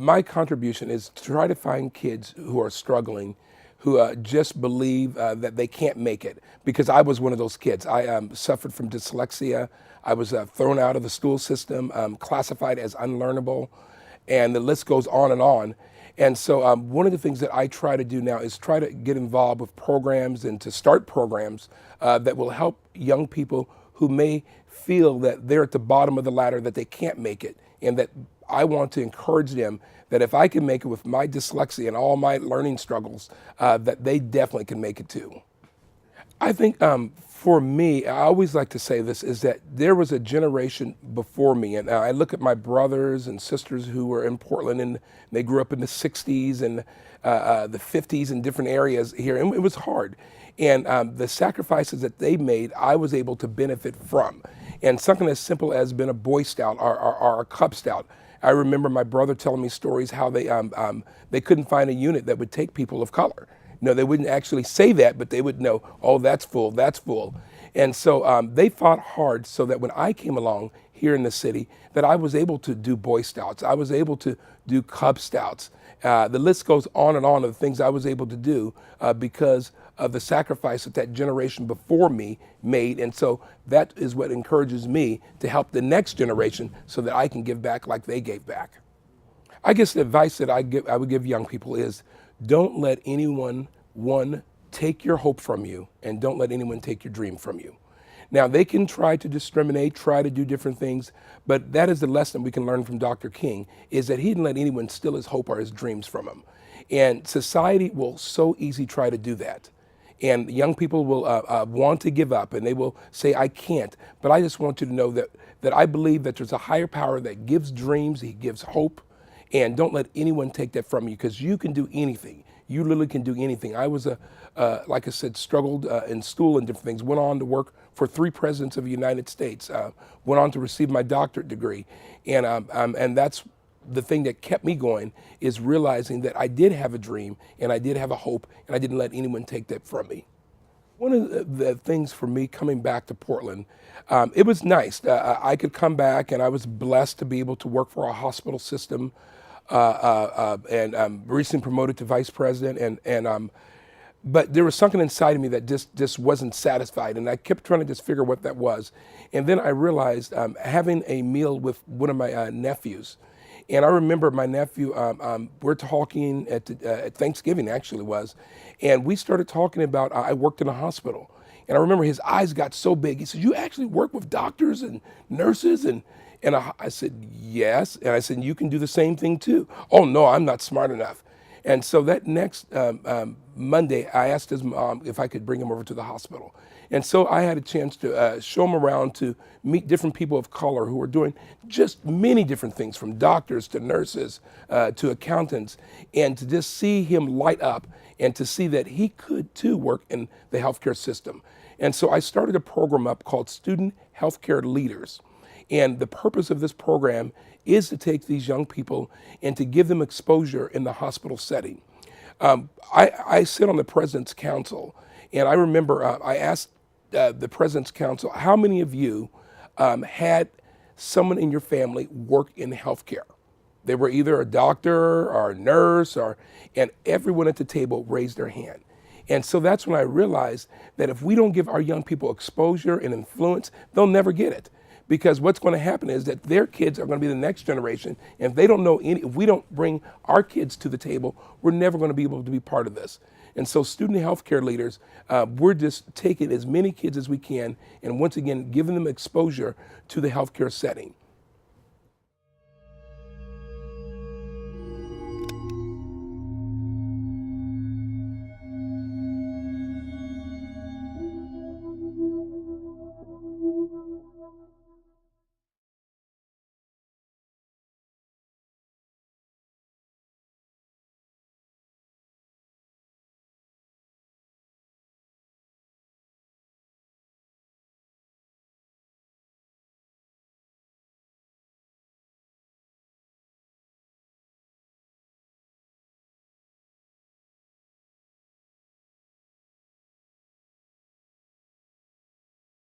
my contribution is to try to find kids who are struggling, who just believe that they can't make it. Because I was one of those kids. I suffered from dyslexia. I was thrown out of the school system, classified as unlearnable, and the list goes on and on. And so one of the things that I try to do now is try to get involved with programs and to start programs that will help young people who may feel that they're at the bottom of the ladder, that they can't make it, and that I want to encourage them that if I can make it with my dyslexia and all my learning struggles, that they definitely can make it too. I think for me, I always like to say this, is that there was a generation before me, and I look at my brothers and sisters who were in Portland, and they grew up in the 60s and the 50s in different areas here, and it was hard. And the sacrifices that they made, I was able to benefit from. And something as simple as being a Boy Scout or a Cub Scout. I remember my brother telling me stories how they couldn't find a unit that would take people of color. No, they wouldn't actually say that, but they would know, oh, that's full, that's full. And so they fought hard so that when I came along here in the city, that I was able to do Boy Scouts. I was able to do Cub Scouts. The list goes on and on of the things I was able to do because of the sacrifice that generation before me made. And so that is what encourages me to help the next generation so that I can give back like they gave back. I guess the advice that I would give young people is, don't let anyone, one, take your hope from you, and don't let anyone take your dream from you. Now, they can try to discriminate, try to do different things, but that is the lesson we can learn from Dr. King, is that he didn't let anyone steal his hope or his dreams from him. And society will so easily try to do that. And young people will want to give up, and they will say, I can't. But I just want you to know that I believe that there's a higher power that gives dreams, he gives hope, and don't let anyone take that from you, because you can do anything. You literally can do anything. I was, like I said, struggled in school and different things, went on to work for 3 presidents of the United States, went on to receive my doctorate degree. And that's the thing that kept me going, is realizing that I did have a dream and I did have a hope, and I didn't let anyone take that from me. One of the things for me coming back to Portland, it was nice. I could come back, and I was blessed to be able to work for a hospital system, and recently promoted to vice president. But there was something inside of me that just wasn't satisfied, and I kept trying to just figure what that was. And then I realized having a meal with one of my nephews. And I remember my nephew, we're talking at Thanksgiving, actually was, and we started talking about, I worked in a hospital. And I remember his eyes got so big. He said, you actually work with doctors and nurses? And I said, yes. And I said, you can do the same thing too. Oh, no, I'm not smart enough. And so that next Monday, I asked his mom if I could bring him over to the hospital. And so I had a chance to show him around, to meet different people of color who were doing just many different things, from doctors to nurses to accountants, and to just see him light up and to see that he could too work in the healthcare system. And so I started a program up called Student Healthcare Leaders. And the purpose of this program is to take these young people and to give them exposure in the hospital setting. I sit on the President's Council, and I remember I asked the President's Council, how many of you had someone in your family work in healthcare? They were either a doctor or a nurse, and everyone at the table raised their hand. And so that's when I realized that if we don't give our young people exposure and influence, they'll never get it. Because what's going to happen is that their kids are going to be the next generation, and if they don't know if we don't bring our kids to the table, we're never going to be able to be part of this. And so student healthcare leaders, we're just taking as many kids as we can, and once again, giving them exposure to the healthcare setting.